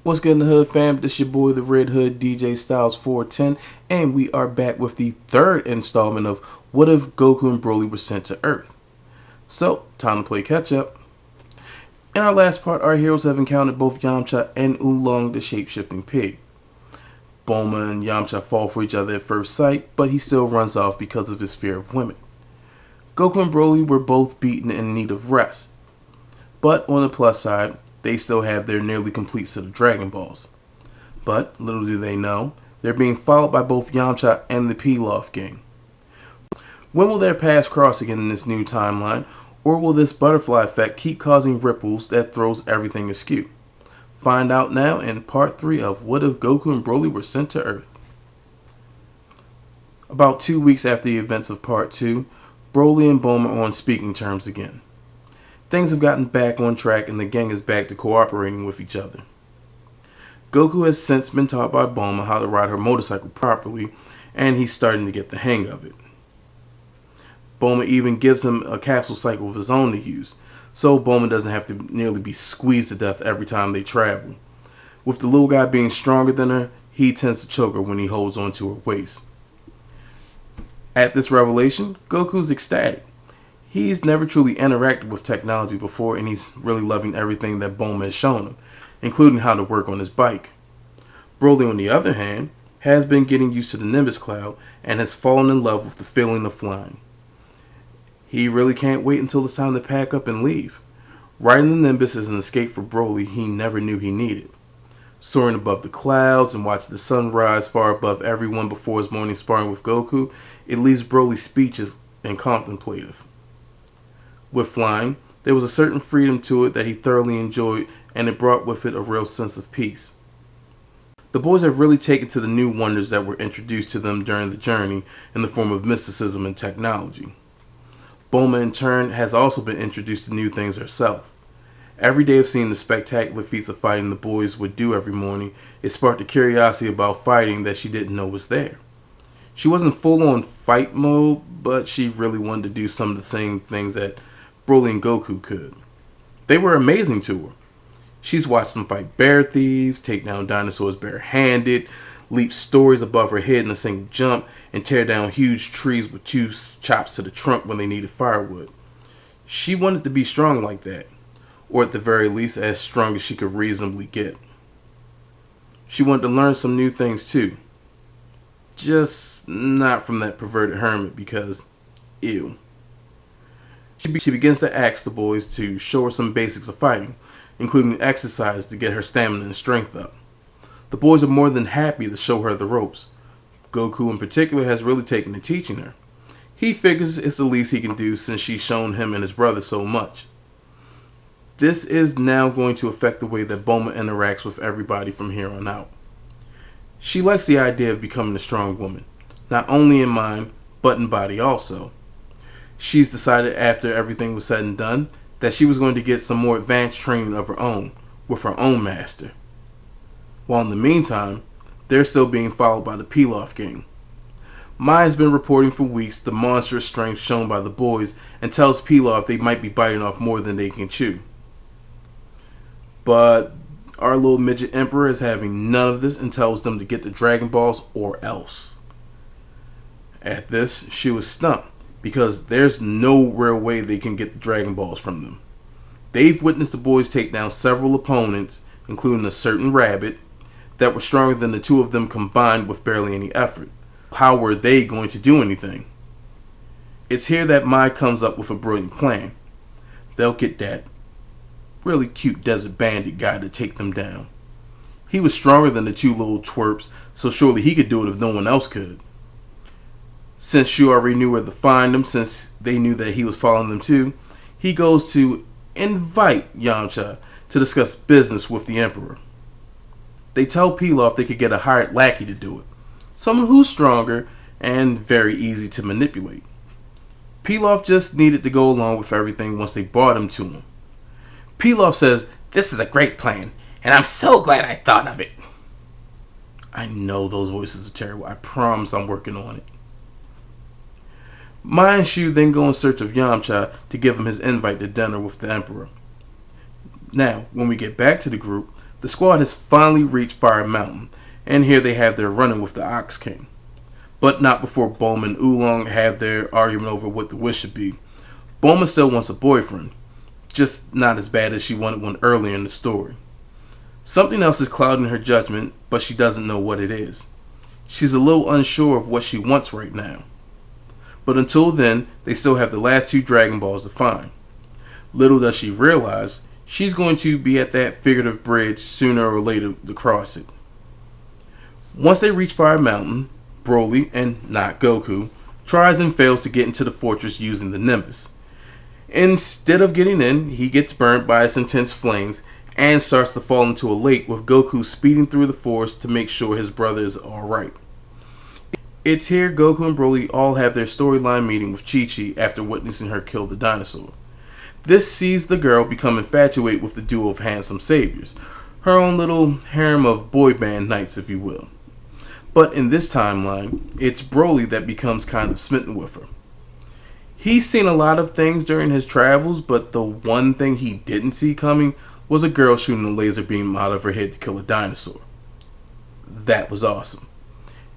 What's good in the hood, fam? This your boy, the Red Hood DJ Styles 410, and we are back with the third installment of What If Goku and Broly Were Sent to Earth? So, time to play catch up. In our last part, our heroes have encountered both Yamcha and Oolong, the shape-shifting pig. Bulma and Yamcha fall for each other at first sight, but he still runs off because of his fear of women. Goku and Broly were both beaten and in need of rest. But on the plus side, they still have their nearly complete set of Dragon Balls. But, little do they know, they're being followed by both Yamcha and the Pilaf gang. When will their paths cross again in this new timeline, or will this butterfly effect keep causing ripples that throws everything askew? Find out now in part 3 of What If Goku and Broly Were Sent to Earth. About 2 weeks after the events of part 2, Broly and Bulma are on speaking terms again. Things have gotten back on track and the gang is back to cooperating with each other. Goku has since been taught by Bulma how to ride her motorcycle properly, and he's starting to get the hang of it. Bulma even gives him a capsule cycle of his own to use, so Bulma doesn't have to nearly be squeezed to death every time they travel. With the little guy being stronger than her, he tends to choke her when he holds onto her waist. At this revelation, Goku's ecstatic. He's never truly interacted with technology before, and he's really loving everything that Bulma has shown him, including how to work on his bike. Broly, on the other hand, has been getting used to the Nimbus Cloud and has fallen in love with the feeling of flying. He really can't wait until it's time to pack up and leave. Riding the Nimbus is an escape for Broly he never knew he needed. Soaring above the clouds and watching the sun rise far above everyone before his morning sparring with Goku, it leaves Broly speechless and contemplative. With flying, there was a certain freedom to it that he thoroughly enjoyed, and it brought with it a real sense of peace. The boys have really taken to the new wonders that were introduced to them during the journey in the form of mysticism and technology. Bulma, in turn, has also been introduced to new things herself. Every day of seeing the spectacular feats of fighting the boys would do every morning, it sparked a curiosity about fighting that she didn't know was there. She wasn't full on fight mode, but she really wanted to do some of the same things that Broly and Goku could. They were amazing to her. She's watched them fight bear thieves, take down dinosaurs barehanded, leap stories above her head in a single jump, and tear down huge trees with two chops to the trunk when they needed firewood. She wanted to be strong like that, or at the very least as strong as she could reasonably get. She wanted to learn some new things too. Just not from that perverted hermit because, ew. She begins to ask the boys to show her some basics of fighting, including exercise to get her stamina and strength up. The boys are more than happy to show her the ropes. Goku in particular has really taken to teaching her. He figures it's the least he can do since she's shown him and his brother so much. This is now going to affect the way that Bulma interacts with everybody from here on out. She likes the idea of becoming a strong woman, not only in mind, but in body also. She's decided after everything was said and done that she was going to get some more advanced training of her own, with her own master. While in the meantime, they're still being followed by the Pilaf gang. Maya's been reporting for weeks the monstrous strength shown by the boys and tells Pilaf they might be biting off more than they can chew. But our little midget emperor is having none of this and tells them to get the Dragon Balls or else. At this, she was stumped because there's no real way they can get the Dragon Balls from them. They've witnessed the boys take down several opponents, including a certain rabbit, that were stronger than the two of them combined with barely any effort. How were they going to do anything? It's here that Mai comes up with a brilliant plan. They'll get that really cute desert bandit guy to take them down. He was stronger than the two little twerps, so surely he could do it if no one else could. Since she already knew where to find him, since they knew that he was following them too, he goes to invite Yamcha to discuss business with the Emperor. They tell Pilaf they could get a hired lackey to do it, someone who's stronger and very easy to manipulate. Pilaf just needed to go along with everything once they brought him to him. Pilaf says, "This is a great plan, and I'm so glad I thought of it." I know those voices are terrible. I promise I'm working on it. Mai and Shu then go in search of Yamcha to give him his invite to dinner with the Emperor. Now, when we get back to the group, The squad has finally reached Fire Mountain, and here they have their run-in with the Ox King. But not before Bulma and Oolong have their argument over what the wish should be. Bulma still wants a boyfriend, just not as bad as she wanted one earlier in the story. Something else is clouding her judgment, but she doesn't know what it is. She's a little unsure of what she wants right now. But until then, they still have the last 2 Dragon Balls to find. Little does she realize, she's going to be at that figurative bridge sooner or later to cross it. Once they reach Fire Mountain, Broly, and not Goku, tries and fails to get into the fortress using the Nimbus. Instead of getting in, he gets burned by its intense flames and starts to fall into a lake with Goku speeding through the forest to make sure his brother is alright. It's here Goku and Broly all have their storyline meeting with Chi-Chi after witnessing her kill the dinosaur. This sees the girl become infatuated with the duo of handsome saviors, her own little harem of boy band knights, if you will. But in this timeline, it's Broly that becomes kind of smitten with her. He's seen a lot of things during his travels, but the one thing he didn't see coming was a girl shooting a laser beam out of her head to kill a dinosaur. That was awesome.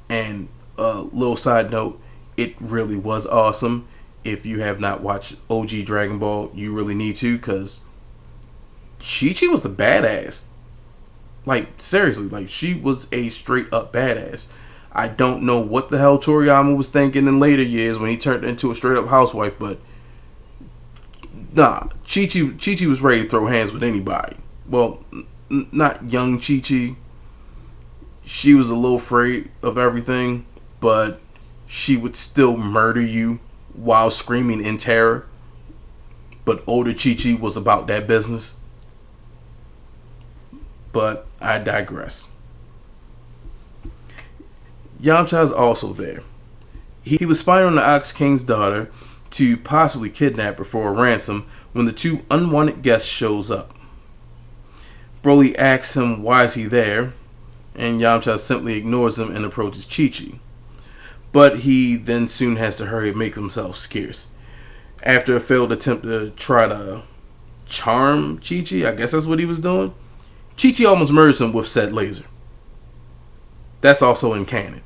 And a little side note, it really was awesome. If you have not watched OG Dragon Ball, you really need to, because Chi-Chi was the badass. Like, seriously, like, she was a straight up badass. I don't know what the hell Toriyama was thinking in later years when he turned into a straight up housewife, but nah, Chi-Chi was ready to throw hands with anybody. Well, not young Chi-Chi. She was a little afraid of everything, but she would still murder you while screaming in terror. But older Chi-Chi was about that business. But I digress. Yamcha is also there. He was spying on the Ox King's daughter to possibly kidnap her for a ransom when the 2 unwanted guests shows up. Broly asks him why is he there, and Yamcha simply ignores him and approaches Chi-Chi. But he then soon has to hurry and make himself scarce. After a failed attempt to try to charm Chi-Chi, I guess that's what he was doing, Chi-Chi almost murders him with said laser. That's also in canon.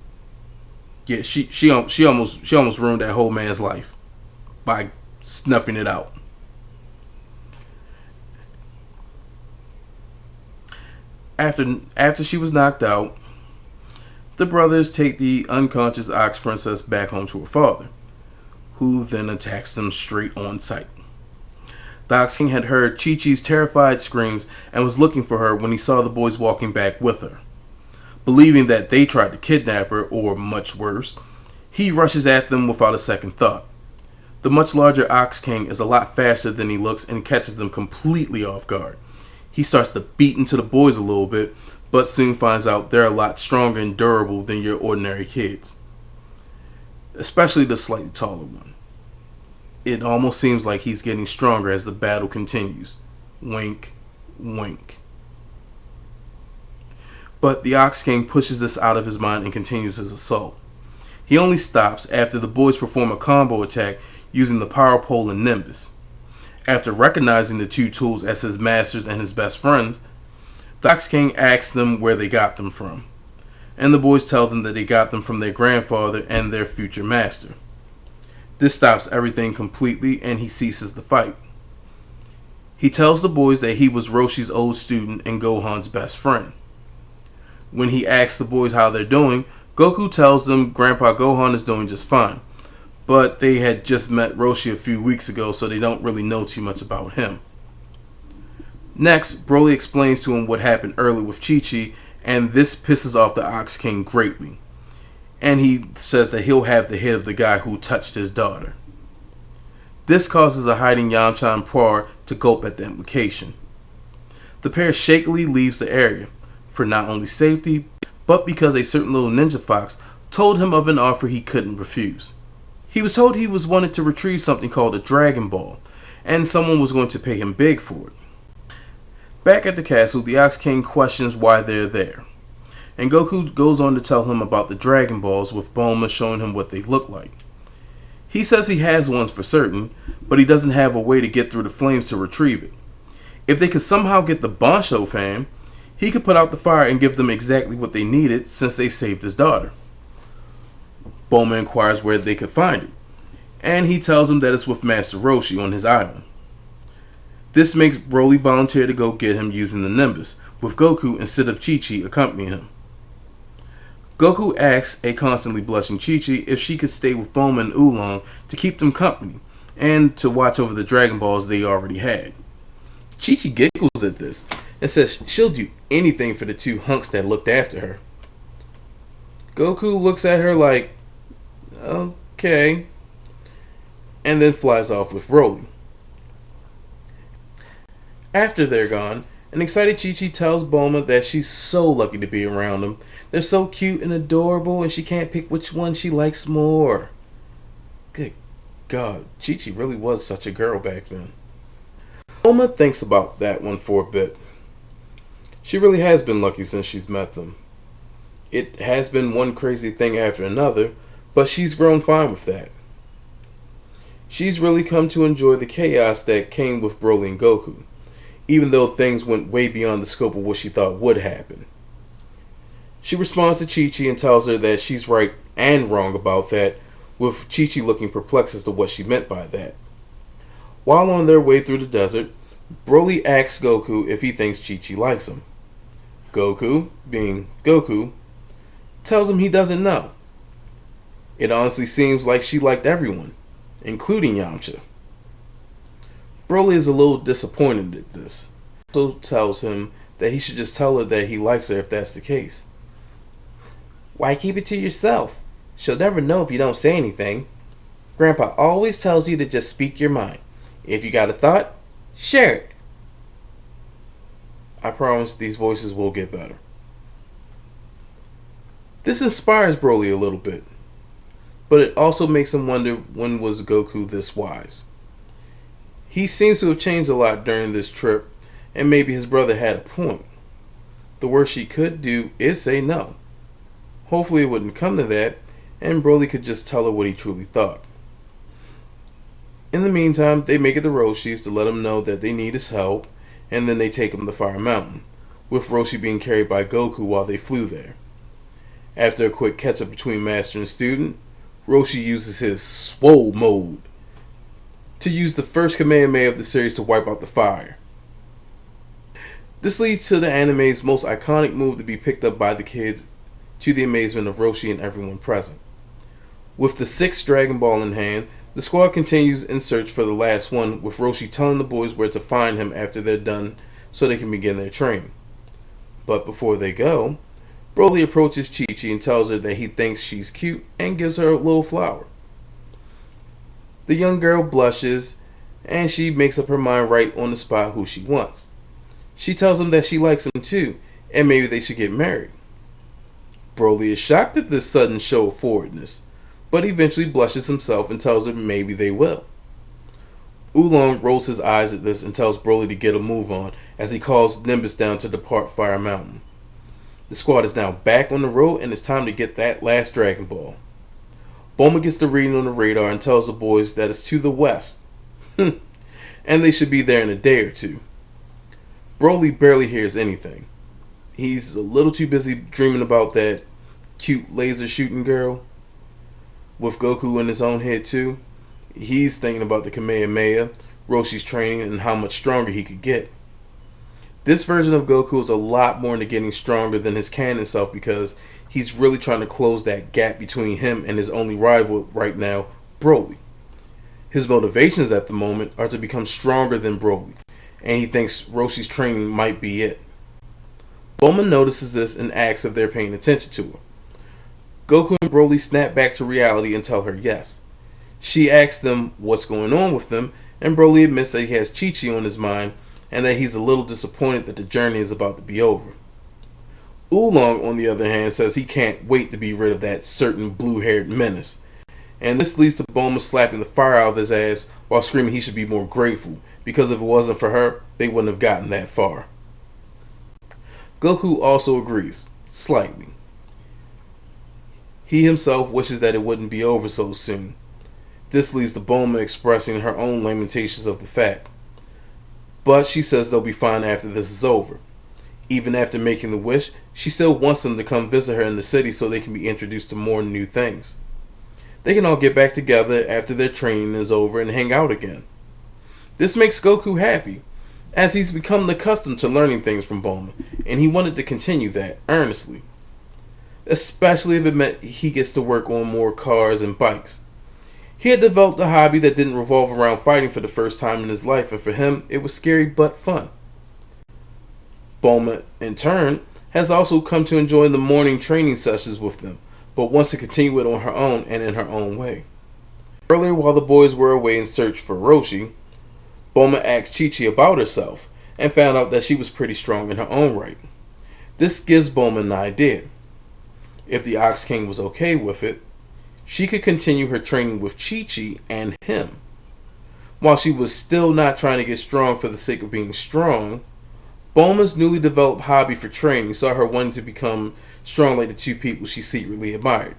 Yeah, she almost ruined that whole man's life by snuffing it out. After she was knocked out, the brothers take the unconscious Ox Princess back home to her father, who then attacks them straight on sight. The Ox King had heard Chi-Chi's terrified screams and was looking for her when he saw the boys walking back with her. Believing that they tried to kidnap her, or much worse, he rushes at them without a second thought. The much larger Ox King is a lot faster than he looks and catches them completely off guard. He starts to beat into the boys a little bit, but soon finds out they're a lot stronger and durable than your ordinary kids. Especially the slightly taller one. It almost seems like he's getting stronger as the battle continues. Wink, wink. But the Ox King pushes this out of his mind and continues his assault. He only stops after the boys perform a combo attack using the Power Pole and Nimbus. After recognizing the 2 tools as his masters and his best friends, the Ox King asks them where they got them from. And the boys tell them that they got them from their grandfather and their future master. This stops everything completely and he ceases the fight. He tells the boys that he was Roshi's old student and Gohan's best friend. When he asks the boys how they're doing, Goku tells them Grandpa Gohan is doing just fine. But they had just met Roshi a few weeks ago, so they don't really know too much about him. Next, Broly explains to him what happened earlier with Chi-Chi, and this pisses off the Ox King greatly. And he says that he'll have the head of the guy who touched his daughter. This causes a hiding Yamcha and Puar to gulp at the implication. The pair shakily leaves the area, for not only safety, but because a certain little ninja fox told him of an offer he couldn't refuse. He was told he was wanted to retrieve something called a Dragon Ball, and someone was going to pay him big for it. Back at the castle, the Ox King questions why they're there, and Goku goes on to tell him about the Dragon Balls, with Bulma showing him what they look like. He says he has ones for certain, but he doesn't have a way to get through the flames to retrieve it. If they could somehow get the Bansho fam, He could put out the fire and give them exactly what they needed since they saved his daughter. Bulma inquires where they could find it, and he tells him that it's with Master Roshi on his island. This makes Broly volunteer to go get him using the Nimbus, with Goku instead of Chi-Chi accompanying him. Goku asks a constantly blushing Chi-Chi if she could stay with Bulma and Oolong to keep them company, and to watch over the Dragon Balls they already had. Chi-Chi giggles at this, and says she'll do anything for the two hunks that looked after her. Goku looks at her like, okay, and then flies off with Broly. After they're gone, an excited Chi-Chi tells Bulma that she's so lucky to be around them. They're so cute and adorable, and she can't pick which one she likes more. Good God, Chi-Chi really was such a girl back then. Bulma thinks about that one for a bit. She really has been lucky since she's met them. It has been one crazy thing after another, but she's grown fine with that. She's really come to enjoy the chaos that came with Broly and Goku, even though things went way beyond the scope of what she thought would happen. She responds to Chi-Chi and tells her that she's right and wrong about that, with Chi-Chi looking perplexed as to what she meant by that. While on their way through the desert, Broly asks Goku if he thinks Chi-Chi likes him. Goku, being Goku, tells him he doesn't know. It honestly seems like she liked everyone, including Yamcha. Broly is a little disappointed at this, so tells him that he should just tell her that he likes her if that's the case. Why keep it to yourself? She'll never know if you don't say anything. Grandpa always tells you to just speak your mind. If you got a thought, share it. I promise these voices will get better. This inspires Broly a little bit, but it also makes him wonder, when was Goku this wise? He seems to have changed a lot during this trip, and maybe his brother had a point. The worst she could do is say no. Hopefully it wouldn't come to that, and Broly could just tell her what he truly thought. In the meantime, they make it to Roshi's to let him know that they need his help, and then they take him to Fire Mountain, with Roshi being carried by Goku while they flew there. After a quick catch-up between master and student, Roshi uses his swole mode to use the first Kamehameha of the series to wipe out the fire. This leads to the anime's most iconic move to be picked up by the kids, to the amazement of Roshi and everyone present. With the 6th Dragon Ball in hand, the squad continues in search for the last one, with Roshi telling the boys where to find him after they're done so they can begin their training. But before they go, Broly approaches Chi-Chi and tells her that he thinks she's cute and gives her a little flower. The young girl blushes, and she makes up her mind right on the spot who she wants. She tells him that she likes him too, and maybe they should get married. Broly is shocked at this sudden show of forwardness, but eventually blushes himself and tells her maybe they will. Oolong rolls his eyes at this and tells Broly to get a move on as he calls Nimbus down to depart Fire Mountain. The squad is now back on the road, and it's time to get that last Dragon Ball. Bulma gets the reading on the radar and tells the boys that it's to the west, and they should be there in a day or two. Broly barely hears anything. He's a little too busy dreaming about that cute laser shooting girl. With Goku in his own head too, he's thinking about the Kamehameha, Roshi's training, and how much stronger he could get. This version of Goku is a lot more into getting stronger than his canon self, because he's really trying to close that gap between him and his only rival right now, Broly. His motivations at the moment are to become stronger than Broly, and he thinks Roshi's training might be it. Bulma notices this and asks if they're paying attention to her. Goku and Broly snap back to reality and tell her yes. She asks them what's going on with them, and Broly admits that he has Chi-Chi on his mind, and that he's a little disappointed that the journey is about to be over. Oolong, on the other hand, says he can't wait to be rid of that certain blue-haired menace, and this leads to Bulma slapping the fire out of his ass while screaming he should be more grateful, because if it wasn't for her, they wouldn't have gotten that far. Goku also agrees, slightly. He himself wishes that it wouldn't be over so soon. This leads to Bulma expressing her own lamentations of the fact. But she says they'll be fine after this is over. Even after making the wish, she still wants them to come visit her in the city so they can be introduced to more new things. They can all get back together after their training is over and hang out again. This makes Goku happy, as he's become accustomed to learning things from Bulma, and he wanted to continue that earnestly. Especially if it meant he gets to work on more cars and bikes. He had developed a hobby that didn't revolve around fighting for the first time in his life, and for him, it was scary but fun. Bulma, in turn, has also come to enjoy the morning training sessions with them, but wants to continue it on her own and in her own way. Earlier, while the boys were away in search for Roshi, Bulma asked Chi-Chi about herself and found out that she was pretty strong in her own right. This gives Bulma an idea. If the Ox King was okay with it, she could continue her training with Chi-Chi and him. While she was still not trying to get strong for the sake of being strong, Bulma's newly developed hobby for training saw her wanting to become strong like the two people she secretly admired,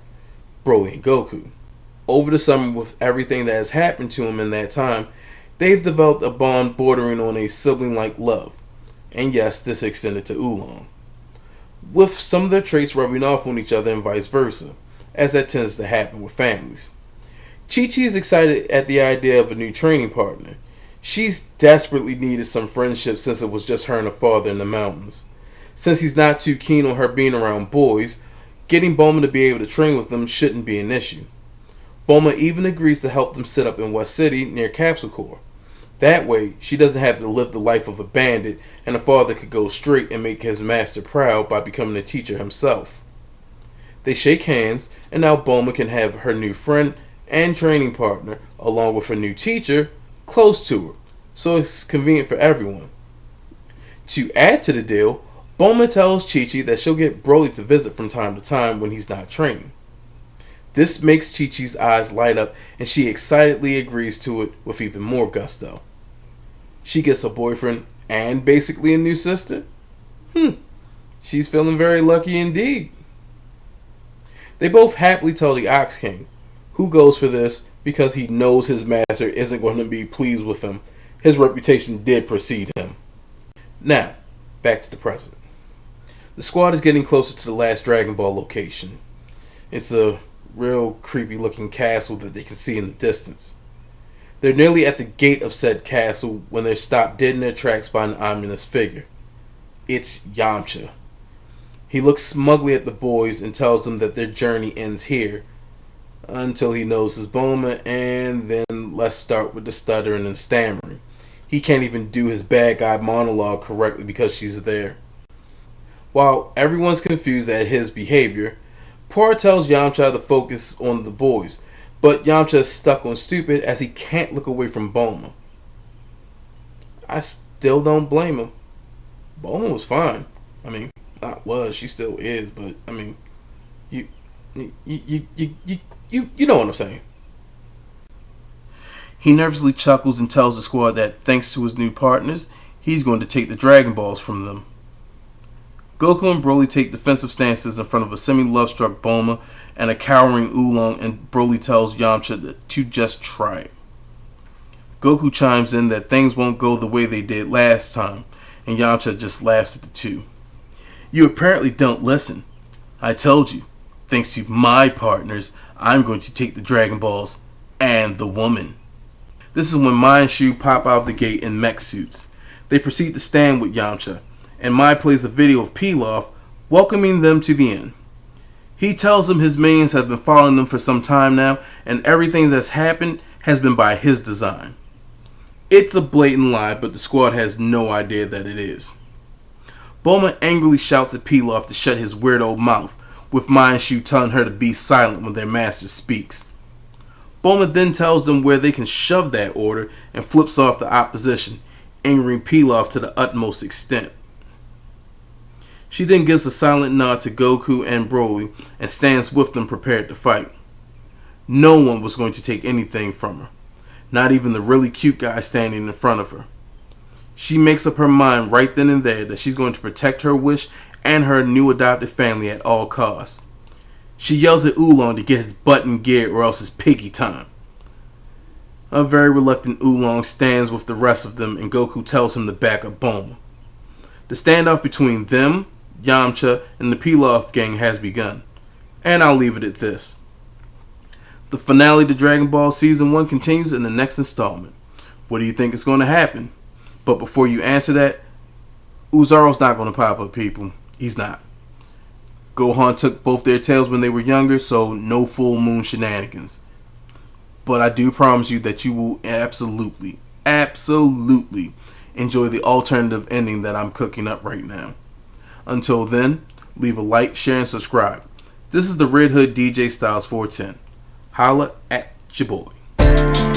Broly and Goku. Over the summer, with everything that has happened to them in that time, they've developed a bond bordering on a sibling-like love. And yes, this extended to Oolong. With some of their traits rubbing off on each other and vice versa, as that tends to happen with families. Chi-Chi is excited at the idea of a new training partner. She's desperately needed some friendship since it was just her and her father in the mountains. Since he's not too keen on her being around boys, getting Bulma to be able to train with them shouldn't be an issue. Bulma even agrees to help them set up in West City near Capsule Corps. That way, she doesn't have to live the life of a bandit, and her father could go straight and make his master proud by becoming a teacher himself. They shake hands, and now Bulma can have her new friend and training partner, along with her new teacher, close to her, so it's convenient for everyone. To add to the deal, Bulma tells Chi-Chi that she'll get Broly to visit from time to time when he's not training. This makes Chi-Chi's eyes light up, and she excitedly agrees to it with even more gusto. She gets a boyfriend and basically a new sister? She's feeling very lucky indeed. They both happily tell the Ox King, who goes for this because he knows his master isn't going to be pleased with him. His reputation did precede him. Now, back to the present. The squad is getting closer to the last Dragon Ball location. It's a real creepy looking castle that they can see in the distance. They're nearly at the gate of said castle when they're stopped dead in their tracks by an ominous figure. It's Yamcha. He looks smugly at the boys and tells them that their journey ends here, until he noses Bulma, and then let's start with the stuttering and stammering. He can't even do his bad guy monologue correctly because she's there. While everyone's confused at his behavior, Por tells Yamcha to focus on the boys, but Yamcha is stuck on stupid as he can't look away from Bulma. I still don't blame him. Bulma was fine. She still is, but you know what I'm saying. He nervously chuckles and tells the squad that thanks to his new partners, he's going to take the Dragon Balls from them. Goku and Broly take defensive stances in front of a semi-love-struck Bulma and a cowering Oolong, and Broly tells Yamcha to just try it. Goku chimes in that things won't go the way they did last time, and Yamcha just laughs at the two. You apparently don't listen. I told you, thanks to my partners, I'm going to take the Dragon Balls and the woman. This is when Mai and Shu pop out of the gate in mech suits. They proceed to stand with Yamcha, and Mai plays a video of Pilaf welcoming them to the inn. He tells them his minions have been following them for some time now, and everything that's happened has been by his design. It's a blatant lie, but the squad has no idea that it is. Bulma angrily shouts at Pilaf to shut his weird old mouth, with Mai and Shu telling her to be silent when their master speaks. Bulma then tells them where they can shove that order and flips off the opposition, angering Pilaf to the utmost extent. She then gives a silent nod to Goku and Broly and stands with them prepared to fight. No one was going to take anything from her, not even the really cute guy standing in front of her. She makes up her mind right then and there that she's going to protect her wish and her new adopted family at all costs. She yells at Oolong to get his butt in gear or else it's piggy time. A very reluctant Oolong stands with the rest of them, and Goku tells him to back up Bulma. The standoff between them, Yamcha, and the Pilaf gang has begun. And I'll leave it at this. The finale to Dragon Ball Season 1 continues in the next installment. What do you think is going to happen? But before you answer that, Uzaro's not going to pop up, people. He's not. Gohan took both their tails when they were younger, so no full moon shenanigans. But I do promise you that you will absolutely enjoy the alternative ending that I'm cooking up right now. Until then, leave a like, share, and subscribe. This is the Red Hood DJ Styles 410. Holla at your boy.